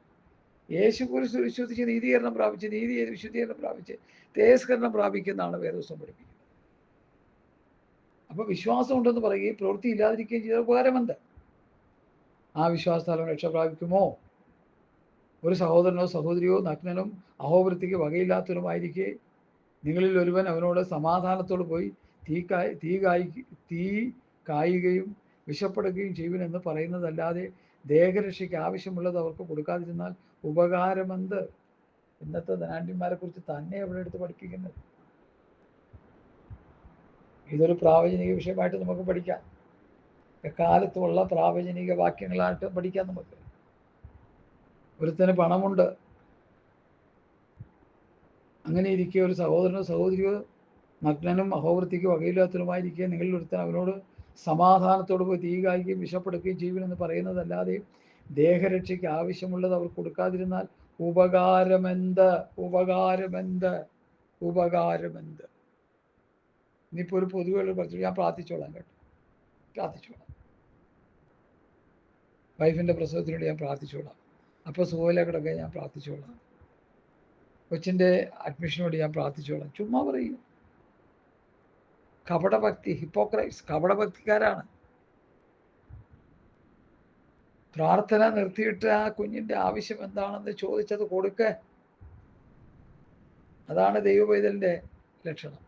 യേശു കുരിശിൽ വിശ്വസിച്ച് നീതീകരണം പ്രാപിച്ച്, നീതി ചെയ്ത് വിശുദ്ധീകരണം പ്രാപിച്ച് തേജസ്കരണം പ്രാപിക്കുന്നതാണ് വേദപുസ്തകം പഠിപ്പിക്കുന്നത്. അപ്പൊ വിശ്വാസം ഉണ്ടെന്ന് പറയുകയും പ്രവൃത്തി ഇല്ലാതിരിക്കുകയും ചെയ്ത ഉപകാരമെന്ത്? ആ വിശ്വാസത്താലും രക്ഷ പ്രാപിക്കുമോ? ഒരു സഹോദരനോ സഹോദരിയോ നഗ്നനും അഹോവൃത്തിക്ക് വകയില്ലാത്തവരുമായിരിക്കെ നിങ്ങളിൽ ഒരുവൻ അവനോട് സമാധാനത്തോട് പോയി തീ കായുകയും വിശപ്പെടുകയും ചെയ്യുവനെന്ന് പറയുന്നതല്ലാതെ ദേഹരക്ഷയ്ക്ക് ആവശ്യമുള്ളത് അവർക്ക് കൊടുക്കാതിരുന്നാൽ ഉപകാരമെന്ത്? ഇന്നത്തെ ധനാഢ്യന്മാരെ കുറിച്ച് തന്നെ എവിടെ എടുത്ത് പഠിപ്പിക്കുന്നത്? ഇതൊരു പ്രാവചനിക വിഷയമായിട്ട് നമുക്ക് പഠിക്കാം. എക്കാലത്തുമുള്ള പ്രാവചനിക വാക്യങ്ങളായിട്ട് പഠിക്കാം. നമുക്ക് ഒരുത്തന് പണമുണ്ട്, അങ്ങനെ ഇരിക്കെ ഒരു സഹോദരനോ സഹോദരിയോ നഗ്നനും അഹോവൃത്തിക്ക് വകയില്ലാത്തവരുമായിരിക്കുക നിങ്ങളിൽ ഒരുത്തൻ അവനോട് സമാധാനത്തോട് പോയി തീ കായ്ക്കുകയും വിശപ്പെടുകയും ചെയ്യുമെന്ന് പറയുന്നതല്ലാതെ ദേഹരക്ഷയ്ക്ക് ആവശ്യമുള്ളത് അവർ കൊടുക്കാതിരുന്നാൽ ഉപകാരമെന്ത്? ഉപകാരമെന്ത്? ഉപകാരമെന്ത്? ഇനിയിപ്പോൾ ഒരു പൊതുവെയുള്ള പറഞ്ഞു, ഞാൻ പ്രാർത്ഥിച്ചോളാം കേട്ടോ, പ്രാർത്ഥിച്ചോളാം, വൈഫിൻ്റെ പ്രസവത്തിനോട് ഞാൻ പ്രാർത്ഥിച്ചോളാം, അപ്പോൾ സുഖമില്ല കിടക്കാൻ ഞാൻ പ്രാർത്ഥിച്ചോളാം, കൊച്ചിൻ്റെ അഡ്മിഷനോട് ഞാൻ പ്രാർത്ഥിച്ചോളാം. ചുമ്മാ പറയും. കപടഭക്തി, ഹിപ്പോക്രൈറ്റ്സ്, കപടഭക്തിക്കാരാണ്. പ്രാർത്ഥന നിർത്തിയിട്ട് ആ കുഞ്ഞിൻ്റെ ആവശ്യം എന്താണെന്ന് ചോദിച്ചത് കൊടുക്ക. അതാണ് ദൈവപൈതലിൻ്റെ ലക്ഷണം.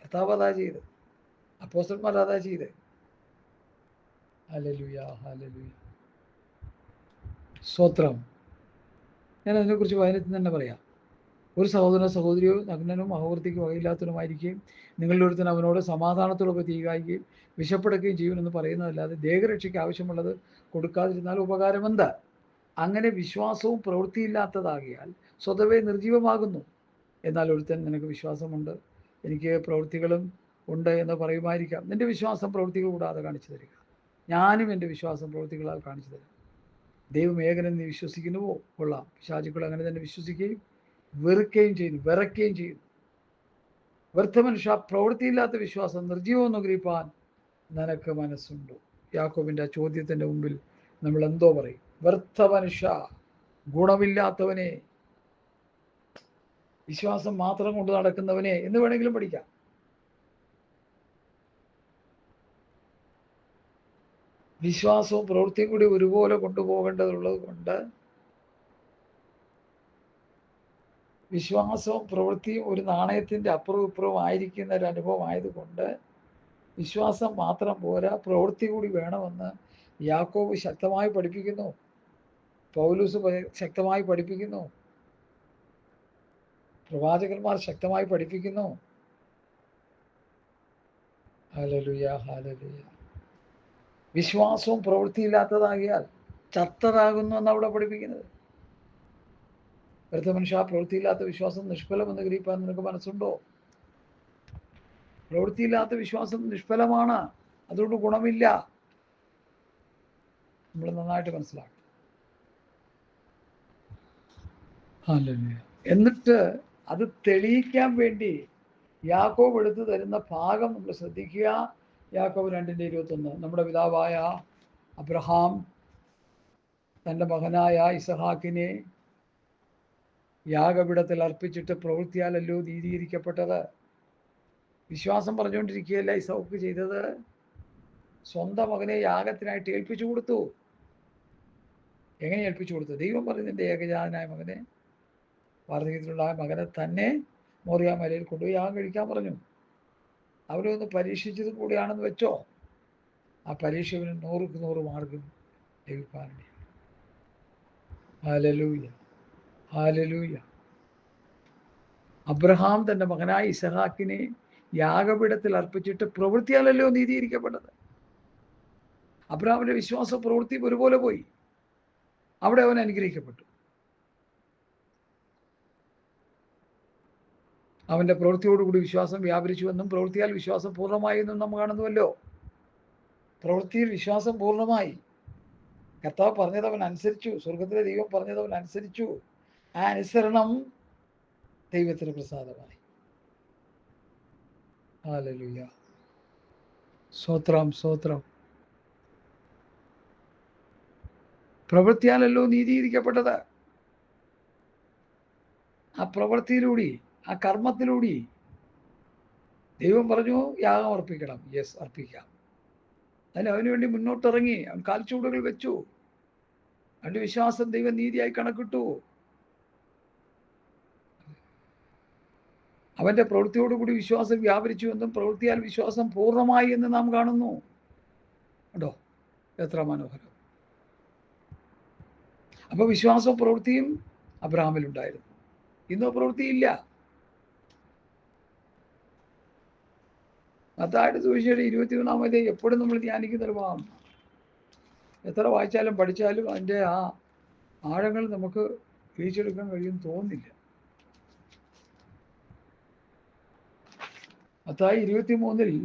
കർത്താവ് അതാ ചെയ്ത്, അപ്പോസ്തലന്മാർ അതാ ചെയ്ത്. ഹല്ലേലൂയ, ഹല്ലേലൂയ, സ്തോത്രം. ഞാൻ അതിനെക്കുറിച്ച് വചനത്തിൽ തന്നെ പറയാം. ഒരു സഹോദരനോ സഹോദരിയോ നഗ്നനും അഹോവൃത്തിക്ക് വകയില്ലാത്തവനുമായിരിക്കുകയും നിങ്ങളുടെ ഒരുത്തൻ അവനോട് സമാധാനത്തോടൊപ്പം തീ കായ്ക്കുകയും വിശപ്പെടുകയും ചെയ്യുമെന്ന് പറയുന്നതല്ലാതെ ദേഹരക്ഷയ്ക്ക് ആവശ്യമുള്ളത് കൊടുക്കാതിരുന്നാൽ ഉപകാരമെന്ത്? അങ്ങനെ വിശ്വാസവും പ്രവൃത്തിയില്ലാത്തതാകിയാൽ സ്വതവേ നിർജീവമാകുന്നു. എന്നാൽ ഒരുത്തൻ നിനക്ക് വിശ്വാസമുണ്ട്, എനിക്ക് പ്രവൃത്തികളും ഉണ്ട് എന്ന് പറയുമായിരിക്കാം. നിന്റെ വിശ്വാസം പ്രവൃത്തികൾ കൂടാതെ കാണിച്ചു തരിക, ഞാനും എൻ്റെ വിശ്വാസം പ്രവൃത്തികളാൽ കാണിച്ചു തരാം. ദൈവം ഏകനെന്ന് നീ വിശ്വസിക്കുന്നുവോ? കൊള്ളാം. പിശാചുക്കൾ അങ്ങനെ തന്നെ വിശ്വസിക്കുകയും വെറുക്കുകയും ചെയ്യുന്നു, വിറയ്ക്കുകയും ചെയ്യുന്നു. വ്യർത്ഥ മനുഷ്യ, പ്രവൃത്തിയില്ലാത്ത വിശ്വാസം നിർജീവമെന്ന് ഗ്രഹിപ്പാൻ നിനക്ക് മനസ്സുണ്ടോ? യാക്കോബിൻ്റെ ആ ചോദ്യത്തിൻ്റെ മുമ്പിൽ നമ്മൾ എന്തോ പറയും? വ്യർത്ഥ മനുഷ്യ, ഗുണമില്ലാത്തവനെ, വിശ്വാസം മാത്രം കൊണ്ട് നടക്കുന്നവനെ എന്ന് വേണമെങ്കിലും പഠിക്കാം. വിശ്വാസവും പ്രവൃത്തിയും കൂടി ഒരുപോലെ കൊണ്ടുപോകേണ്ടതുള്ളത് കൊണ്ട്, വിശ്വാസവും പ്രവൃത്തിയും ഒരു നാണയത്തിൻ്റെ അപ്പുറവും ഇപ്പുറവും ആയിരിക്കുന്ന ഒരു അനുഭവം ആയതുകൊണ്ട് വിശ്വാസം മാത്രം പോരാ, പ്രവൃത്തി കൂടി വേണമെന്ന് യാക്കോബ് ശക്തമായി പഠിപ്പിക്കുന്നു, പൗലൂസ് ശക്തമായി പഠിപ്പിക്കുന്നു, പ്രവാചകന്മാർ ശക്തമായി പഠിപ്പിക്കുന്നു. Hallelujah, hallelujah. വിശ്വാസവും പ്രവൃത്തിയില്ലാത്തതാകിയാൽ ചത്തതാകുന്നു എന്ന് അവിടെ പഠിപ്പിക്കുന്നത്. വ്യർത്ഥ മനുഷ്യ, പ്രവൃത്തിയില്ലാത്ത വിശ്വാസം നിഷ്ഫലമെന്ന് ഗ്രഹിപ്പാൻ നിനക്ക് മനസ്സുണ്ടോ? പ്രവൃത്തിയില്ലാത്ത വിശ്വാസം നിഷ്ഫലമാണ്, അതുകൊണ്ട് ഗുണമില്ല. നമ്മൾ നന്നായിട്ട് മനസ്സിലാക്കണം. എന്നിട്ട് അത് തെളിയിക്കാൻ വേണ്ടി യാക്കോബ് എടുത്തു തരുന്ന ഭാഗം നമ്മൾ ശ്രദ്ധിക്കുക. യാക്കോബ് 2:21, നമ്മുടെ പിതാവായ അബ്രഹാം തൻ്റെ മകനായ ഇസഹാക്കിനെ യാഗപീഠത്തിൽ അർപ്പിച്ചിട്ട് പ്രവൃത്തിയാലല്ലോ നീതീകരിക്കപ്പെട്ടത്. വിശ്വാസം പറഞ്ഞുകൊണ്ടിരിക്കുകയല്ല ഇസഹാക്ക് ചെയ്തത്. സ്വന്തം മകനെ യാഗത്തിനായിട്ട് ഏൽപ്പിച്ചു കൊടുത്തു. എങ്ങനെ ഏൽപ്പിച്ചു കൊടുത്തു? ദൈവം പറഞ്ഞു, എൻ്റെ ഏകജാതനായ മകനെ, വാർദ്ധക്യത്തിലുണ്ടായ മകനെ തന്നെ മോറിയ മലയിൽ കൊണ്ടുപോയി യാഗം കഴിക്കാൻ പറഞ്ഞു. അവരെ ഒന്ന് പരീക്ഷിച്ചത് കൂടിയാണെന്ന് വെച്ചോ, ആ പരീക്ഷ ഇവന് 100ക്ക് 100 മാർക്കും ലഭിക്കാനുണ്ട്. Hallelujah, hallelujah. അബ്രഹാം തൻ്റെ മകനായ ഇസഹാക്കിനെ യാഗപീഠത്തിൽ അർപ്പിച്ചിട്ട് പ്രവൃത്തിയാലല്ലോ നീതീകരിക്കപ്പെട്ടത്. അബ്രഹാമിൻ്റെ വിശ്വാസ പ്രവൃത്തി ഒരുപോലെ പോയി, അവിടെ അവൻ അനുഗ്രഹിക്കപ്പെട്ടു. അവൻ്റെ പ്രവൃത്തിയോടുകൂടി വിശ്വാസം വ്യാപരിച്ചുവെന്നും പ്രവൃത്തിയാൽ വിശ്വാസം പൂർണ്ണമായി എന്നും നമ്മൾ കാണുന്നുവല്ലോ. പ്രവൃത്തിയിൽ വിശ്വാസം പൂർണ്ണമായി. കർത്താവ് പറഞ്ഞത് അവൻ അനുസരിച്ചു, സ്വർഗത്തിലെ ദൈവം പറഞ്ഞത് അവൻ അനുസരിച്ചു. ആ അനുസരണം ദൈവത്തിന് പ്രസാദമായി. ഹല്ലേലൂയ, സ്തോത്രം, സ്തോത്രം. പ്രവൃത്തിയാലല്ലോ നീതീകരിക്കപ്പെട്ടത്. ആ പ്രവൃത്തിയിലൂടെ, ആ കർമ്മത്തിലൂടെ ദൈവം പറഞ്ഞു യാഗം അർപ്പിക്കണം. യെസ്, അർപ്പിക്കാം. അവന് വേണ്ടി മുന്നോട്ടിറങ്ങി. അവൻ കാൽച്ചുവടുകൾ വെച്ചു. അവന്റെ വിശ്വാസം ദൈവം നീതിയായി കണക്കിട്ടു. അവന്റെ പ്രവൃത്തിയോടുകൂടി വിശ്വാസം വ്യാപരിച്ചു എന്നും പ്രവൃത്തിയാൽ വിശ്വാസം പൂർണ്ണമായി എന്ന് നാം കാണുന്നു. കേട്ടോ, എത്ര മനോഹരം. അപ്പൊ വിശ്വാസവും പ്രവൃത്തിയും അബ്രഹാമിലുണ്ടായിരുന്നു. ഇന്നോ പ്രവൃത്തിയില്ല. മത്തായിയുടെ സുവിശേഷം 21 എപ്പോഴും നമ്മൾ ധ്യാനിക്കുന്ന ഒരു ഭാഗം. എത്ര വായിച്ചാലും പഠിച്ചാലും അതിൻ്റെ ആ ആഴങ്ങൾ നമുക്ക് തിരിച്ചെടുക്കാൻ കഴിയുമെന്ന് തോന്നുന്നില്ല. മത്തായി 23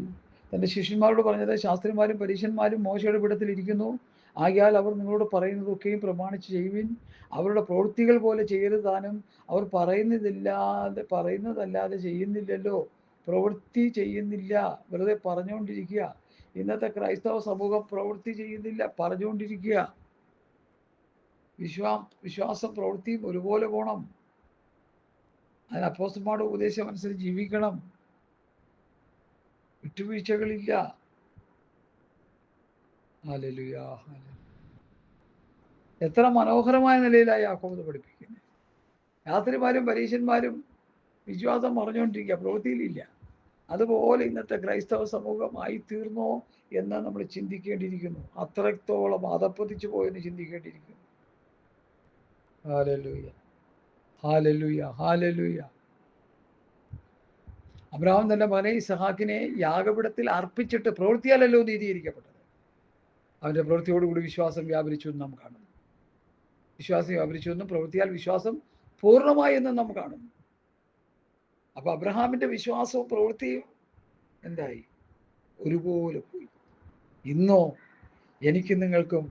തൻ്റെ ശിഷ്യന്മാരോട് പറഞ്ഞത്, ശാസ്ത്രിമാരും പരീശന്മാരും മോശയുടെ പീഠത്തിൽ ഇരിക്കുന്നു. ആകയാൽ അവർ നിങ്ങളോട് പറയുന്നതൊക്കെയും പ്രമാണിച്ച് ചെയ്യുവിൻ. അവരുടെ പ്രവൃത്തികൾ പോലെ ചെയ്യരുത് താനും. അവർ പറയുന്നതല്ലാതെ ചെയ്യുന്നില്ലല്ലോ. പ്രവൃത്തി ചെയ്യുന്നില്ല, വെറുതെ പറഞ്ഞുകൊണ്ടിരിക്കുക. ഇന്നത്തെ ക്രൈസ്തവ സമൂഹം പ്രവൃത്തി ചെയ്യുന്നില്ല, പറഞ്ഞുകൊണ്ടിരിക്കുക. വിശ്വാസം പ്രവൃത്തിയും ഒരുപോലെ പോകണം. അതിന് അപ്പോസ്തലന്മാരുടെ ഉപദേശം അനുസരിച്ച് ജീവിക്കണം. വിട്ടുവീഴ്ചകളില്ല. ഹല്ലേലൂയ. എത്ര മനോഹരമായ നിലയിലായി യാക്കോബ് പഠിപ്പിക്കുന്നത്. ശാസ്ത്രിമാരും പരീശന്മാരും വിശ്വാസം പറഞ്ഞുകൊണ്ടിരിക്കുക, പ്രവൃത്തിയിലില്ല. അതുപോലെ ഇന്നത്തെ ക്രൈസ്തവ സമൂഹമായി തീർന്നോ എന്ന് നമ്മൾ ചിന്തിക്കേണ്ടിയിരിക്കുന്നു. അത്രത്തോളം അധപ്പതിച്ചു പോയെന്ന് ചിന്തിക്കേണ്ടിയിരിക്കുന്നു. Hallelujah, hallelujah, hallelujah. അബ്രഹാം തന്റെ മകനെ ഇസഹാക്കിനെ യാഗപീഠത്തിൽ അർപ്പിച്ചിട്ട് പ്രവൃത്തിയാലല്ലോ നീതീകരിക്കപ്പെട്ടത്. അവന്റെ പ്രവൃത്തിയോടുകൂടി വിശ്വാസം വ്യാപരിച്ചു എന്ന് നാം കാണുന്നു. വിശ്വാസം വ്യാപരിച്ചു എന്നും പ്രവൃത്തിയാൽ വിശ്വാസം പൂർണ്ണമായി എന്നും നാം കാണുന്നു. അപ്പൊ അബ്രഹാമിന്റെ വിശ്വാസവും പ്രവൃത്തിയും എന്തായി? ഒരുപോലെ പോയി. ഇന്നോ എനിക്കും നിങ്ങൾക്കും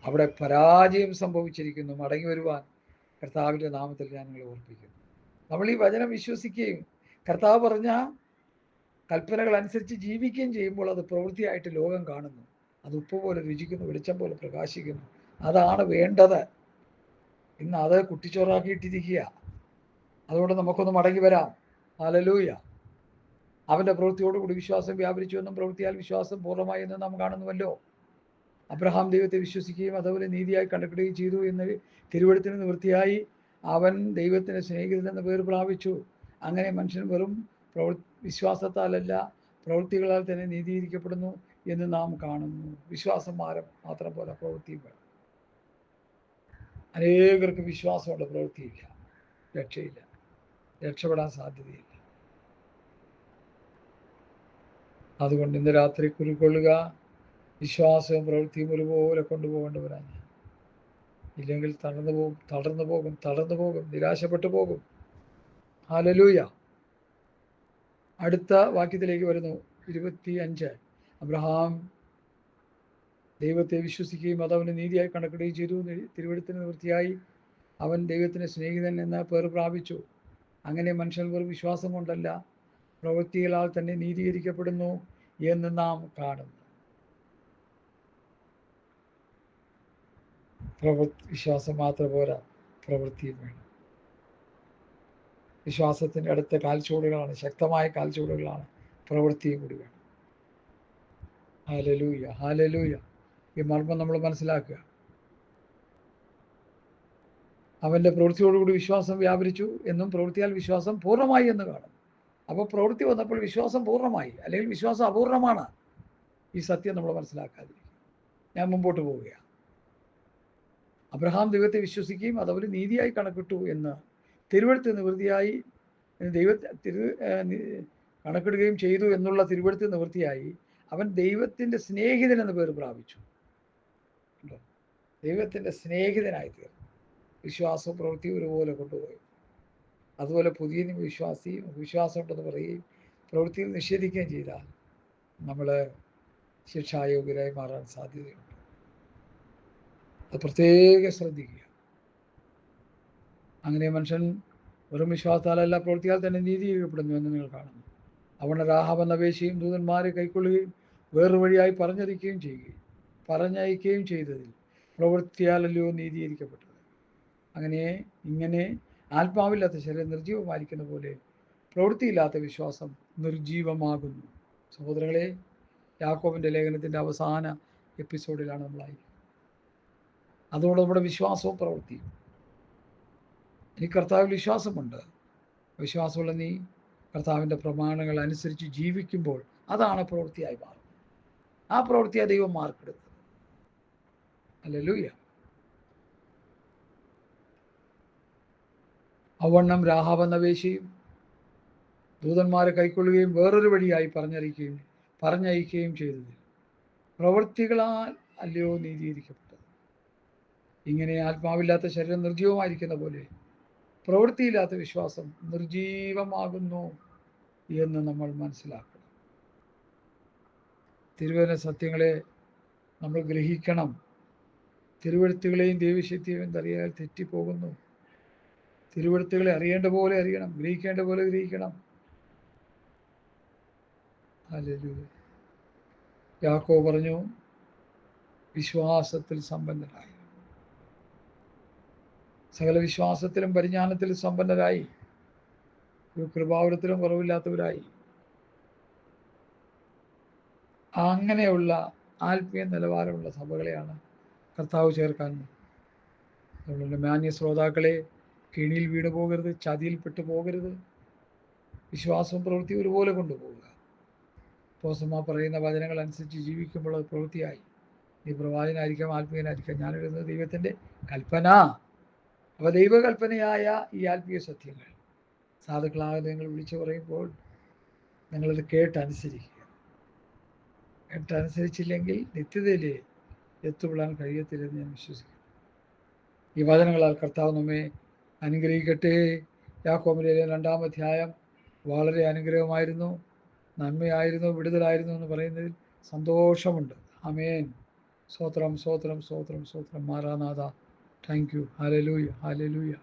അവിടെ പരാജയം സംഭവിച്ചിരിക്കുന്നു. മടങ്ങി വരുവാൻ കർത്താവിൻ്റെ നാമത്തിൽ ഞാൻ നിങ്ങളെ ഓർപ്പിക്കുന്നു. നമ്മൾ ഈ വചനം വിശ്വസിക്കുകയും കർത്താവ് പറഞ്ഞ കൽപ്പനകൾ അനുസരിച്ച് ജീവിക്കുകയും ചെയ്യുമ്പോൾ അത് പ്രവൃത്തിയായിട്ട് ലോകം കാണുന്നു. അത് ഉപ്പ് പോലെ രുചിക്കുന്നു, വെളിച്ചം പോലെ പ്രകാശിക്കുന്നു. അതാണ് വേണ്ടത്. ഇന്ന് അത് കുട്ടിച്ചോറാക്കിയിട്ടിരിക്കുക. അതുകൊണ്ട് നമുക്കൊന്ന് മടങ്ങി വരാം. ഹല്ലേലൂയ. അവന്റെ പ്രവൃത്തിയോടുകൂടി വിശ്വാസം വ്യാപരിച്ചു എന്നും പ്രവൃത്തിയാൽ വിശ്വാസം പൂർണ്ണമായി എന്നും നാം കാണുന്നുവല്ലോ. അബ്രഹാം ദൈവത്തെ വിശ്വസിക്കുകയും അതുപോലെ നീതിയായി കണക്കിടുകയും ചെയ്തു എന്ന് തിരുവെഴുത്തിന് നിവൃത്തിയായി അവൻ ദൈവത്തിന്റെ സ്നേഹിതൻ എന്ന പേര് പ്രാപിച്ചു. അങ്ങനെ മനുഷ്യൻ വെറും വിശ്വാസത്താലല്ല പ്രവൃത്തികളാൽ തന്നെ നീതീകരിക്കപ്പെടുന്നു എന്ന് നാം കാണുന്നു. വിശ്വാസം മാത്രം പോലെ പ്രവൃത്തിയും വേണം. അനേകർക്ക് വിശ്വാസമുള്ള പ്രവൃത്തിയില്ല, രക്ഷയില്ല, രക്ഷപ്പെടാൻ സാധ്യതയില്ല. അതുകൊണ്ട് ഇന്ന് രാത്രി കുരുക്കൊള്ളുക. വിശ്വാസവും പ്രവൃത്തിയും ഒരുപോലെ കൊണ്ടുപോകേണ്ടവരാണ്. ഇല്ലെങ്കിൽ തളർന്നു പോകും, നിരാശപ്പെട്ടു പോകും. ഹല്ലേലൂയ. അടുത്ത വാക്യത്തിലേക്ക് വരുന്നു, 25. അബ്രഹാം ദൈവത്തെ വിശ്വസിക്കുകയും അത് അവന് നീതിയായി കണക്കിടുകയും ചെയ്തു. തിരുവെഴുത്തിന് നിവൃത്തിയായി അവൻ ദൈവത്തിന് സ്നേഹിതൻ എന്ന പേർ പ്രാപിച്ചു. അങ്ങനെ മനുഷ്യൻ വെറും വിശ്വാസം കൊണ്ടല്ല പ്രവൃത്തികളാൽ തന്നെ നീതീകരിക്കപ്പെടുന്നു എന്ന് നാം കാണുന്നു. വിശ്വാസം മാത്രം പോരാ, പ്രവൃത്തിയും വേണം. വിശ്വാസത്തിൻ്റെ അടുത്ത കാൽച്ചുവടുകളാണ്, ശക്തമായ കാൽച്ചുവടുകളാണ് പ്രവൃത്തിയും കൂടി വേണം. Hallelujah, hallelujah. ഈ മർമ്മം നമ്മൾ മനസ്സിലാക്കുക. അവന്റെ പ്രവൃത്തിയോടുകൂടി വിശ്വാസം വ്യാപരിച്ചു എന്നും പ്രവൃത്തിയാൽ വിശ്വാസം പൂർണ്ണമായി എന്ന് കാണും. അപ്പോൾ പ്രവൃത്തി വന്നപ്പോൾ വിശ്വാസം പൂർണ്ണമായി, അല്ലെങ്കിൽ വിശ്വാസം അപൂർണമാണ്. ഈ സത്യം നമ്മൾ മനസ്സിലാക്കാതിരിക്കും. ഞാൻ മുമ്പോട്ട് പോവുകയാണ്. അബ്രഹാം ദൈവത്തെ വിശ്വസിക്കുകയും അത് അവന് നീതിയായി കണക്കിട്ടു എന്ന് തിരുവെഴുത്ത് നിവൃത്തിയായി കണക്കിടുകയും ചെയ്തു എന്നുള്ള തിരുവെഴുത്ത് നിവൃത്തിയായി അവൻ ദൈവത്തിൻ്റെ സ്നേഹിതൻ എന്ന പേര് പ്രാപിച്ചു. ദൈവത്തിൻ്റെ സ്നേഹിതനായി തീർന്നു. വിശ്വാസവും പ്രവൃത്തിയും ഒരുപോലെ കൊണ്ടുപോയി. അതുപോലെ പുതിയ വിശ്വാസം ഉണ്ടെന്ന് പറയുകയും പ്രവൃത്തിയിൽ നിഷേധിക്കുകയും ചെയ്താൽ നമ്മൾ ശിക്ഷായോഗ്യരായി മാറാൻ സാധ്യതയുണ്ട്. അത് പ്രത്യേകം ശ്രദ്ധിക്കുക. അങ്ങനെ മനുഷ്യൻ വെറും വിശ്വാസത്താലല്ല പ്രവൃത്തിയാൽ തന്നെ നീതീകരിക്കപ്പെടുന്നു എന്ന് നിങ്ങൾ കാണുന്നു. അവനെ രാഹാബ് എന്ന വേശ്യയും ദൂതന്മാരെ കൈക്കൊള്ളുകയും വേറൊരു വഴിയായി പറഞ്ഞയക്കുകയും ചെയ്തതിൽ പ്രവൃത്തിയാലല്ലോ നീതീകരിക്കപ്പെട്ടത്. അങ്ങനെ ഇങ്ങനെ ആത്മാവില്ലാത്ത ശരീരം നിർജീവമായിരിക്കുന്ന പോലെ പ്രവൃത്തിയില്ലാത്ത വിശ്വാസം നിർജീവമാകുന്നു. സഹോദരങ്ങളെ, യാക്കോബിൻ്റെ ലേഖനത്തിൻ്റെ അവസാന എപ്പിസോഡിലാണ് നമ്മളായി. അതോടെ നമ്മുടെ വിശ്വാസവും പ്രവൃത്തിയും. ഈ കർത്താവിൽ വിശ്വാസമുണ്ട്. വിശ്വാസമുള്ള നീ കർത്താവിൻ്റെ പ്രമാണങ്ങൾ അനുസരിച്ച് ജീവിക്കുമ്പോൾ അതാണ് പ്രവൃത്തിയായി മാറുന്നത്. ആ പ്രവൃത്തിയാണ് ദൈവം മാർക്കെടുത്തത്. ഹല്ലേലൂയ. അവണ്ണം രാഹാബ് എന്ന വേശ്യയും ദൂതന്മാരെ കൈക്കൊള്ളുകയും വേറൊരു വഴിയായി പറഞ്ഞയക്കുകയും ചെയ്തത് പ്രവൃത്തികളാൽ അല്ലയോ നീതീകരിക്കപ്പെട്ടത്. ഇങ്ങനെ ആത്മാവില്ലാത്ത ശരീരം നിർജീവമായിരിക്കുന്ന പോലെ പ്രവൃത്തിയില്ലാത്ത വിശ്വാസം നിർജീവമാകുന്നു എന്ന് നമ്മൾ മനസ്സിലാക്കണം. തിരുവചന സത്യങ്ങളെ നമ്മൾ ഗ്രഹിക്കണം. തിരുവെഴുത്തുകളെയും ദൈവശക്തിയും എന്തറിയാൽ തെറ്റിപ്പോകുന്നു. തിരുവെഴുത്തുകളെ അറിയേണ്ട പോലെ അറിയണം, ഗ്രഹിക്കേണ്ട പോലെ ഗ്രഹിക്കണം. ഹല്ലേലൂയ. യാക്കോബ് പറഞ്ഞു, വിശ്വാസത്തിൽ സമ്പന്നരായി, സകല വിശ്വാസത്തിലും പരിജ്ഞാനത്തിലും സമ്പന്നരായി, ഒരു കൃപാവരത്തിലും കുറവില്ലാത്തവരായി. അങ്ങനെയുള്ള ആത്മീയ നിലവാരമുള്ള സഭകളെയാണ് കർത്താവ് ചേർക്കാൻ. അതുകൊണ്ട് മാന്യ ശ്രോതാക്കളെ, കെണിയിൽ വീണു പോകരുത്, ചതിയിൽപ്പെട്ടു പോകരുത്. വിശ്വാസവും പ്രവൃത്തിയും ഒരുപോലെ കൊണ്ടുപോകുക. പോസമ്മ പറയുന്ന വചനങ്ങൾ അനുസരിച്ച് ജീവിക്കുമ്പോൾ അത് പ്രവൃത്തിയായി. നീ പ്രവാചകനായിരിക്കാം, ആത്മീയനായിരിക്കാം. ഞാനിടുന്നത് ദൈവത്തിൻ്റെ കൽപ്പന. അപ്പോൾ ദൈവകൽപ്പനയായ ഈ ആത്മീയ സത്യങ്ങൾ സാധുക്കളായ നിങ്ങൾ വിളിച്ചു പറയുമ്പോൾ നിങ്ങളത് കേട്ടനുസരിക്കുക. കേട്ടനുസരിച്ചില്ലെങ്കിൽ നിത്യതയിൽ എത്തുവിടാൻ കഴിയത്തില്ലെന്ന് ഞാൻ വിശ്വസിക്കുന്നു. ഈ വചനങ്ങളാൽ കർത്താവ് നമ്മെ അനുഗ്രഹിക്കട്ടെ. യാക്കോബിലെ 2-ാം അധ്യായം വളരെ അനുഗ്രഹമായിരുന്നു, നന്മയായിരുന്നു, വിടുതലായിരുന്നു എന്ന് പറയുന്നതിൽ സന്തോഷമുണ്ട്. ആമേൻ. സ്തോത്രം, സ്തോത്രം, സ്തോത്രം, സ്തോത്രം. Maranatha, thank you. Hallelujah, hallelujah.